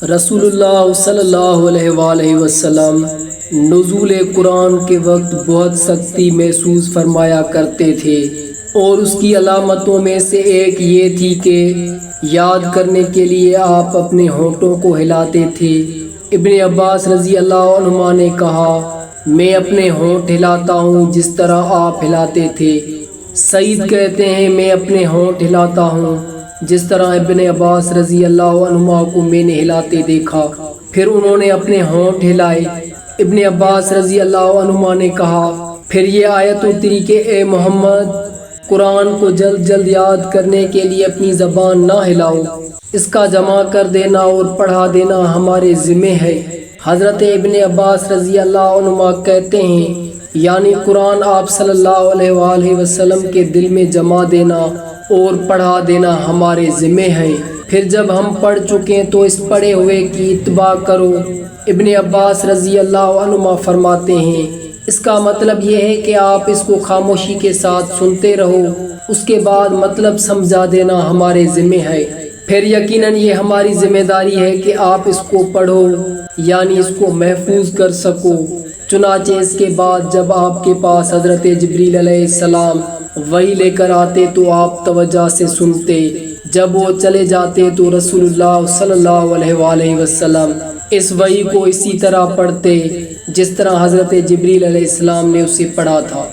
رسول اللہ صلی اللہ علیہ وآلہ وسلم نزول قرآن کے وقت بہت سختی محسوس فرمایا کرتے تھے، اور اس کی علامتوں میں سے ایک یہ تھی کہ یاد کرنے کے لیے آپ اپنے ہونٹوں کو ہلاتے تھے۔ ابن عباس رضی اللہ عنہما نے کہا، میں اپنے ہونٹ ہلاتا ہوں جس طرح آپ ہلاتے تھے۔ سعید کہتے ہیں، میں اپنے ہونٹ ہلاتا ہوں جس طرح ابن عباس رضی اللہ عنہما کو میں نے ہلاتے دیکھا۔ پھر انہوں نے اپنے ہونٹ ہلائے۔ ابن عباس رضی اللہ عنہما نے کہا، پھر یہ آیت اتری کہ اے محمد، قرآن کو جلد جلد یاد کرنے کے لیے اپنی زبان نہ ہلاؤ، اس کا جمع کر دینا اور پڑھا دینا ہمارے ذمہ ہے۔ حضرت ابن عباس رضی اللہ عنہما کہتے ہیں، یعنی قرآن آپ صلی اللہ علیہ وآلہ وسلم کے دل میں جمع دینا اور پڑھا دینا ہمارے ذمہ ہے۔ پھر جب ہم پڑھ چکیں تو اس پڑھے ہوئے کی اتباع کرو۔ ابن عباس رضی اللہ عنہما فرماتے ہیں، اس کا مطلب یہ ہے کہ آپ اس کو خاموشی کے ساتھ سنتے رہو، اس کے بعد مطلب سمجھا دینا ہمارے ذمہ ہے۔ پھر یقیناً یہ ہماری ذمہ داری ہے کہ آپ اس کو پڑھو، یعنی اس کو محفوظ کر سکو۔ چنانچہ اس کے بعد جب آپ کے پاس حضرت جبریل علیہ السلام وحی لے کر آتے تو آپ توجہ سے سنتے، جب وہ چلے جاتے تو رسول اللہ صلی اللہ علیہ وآلہ وسلم اس وحی کو اسی طرح پڑھتے جس طرح حضرت جبریل علیہ السلام نے اسے پڑھا تھا۔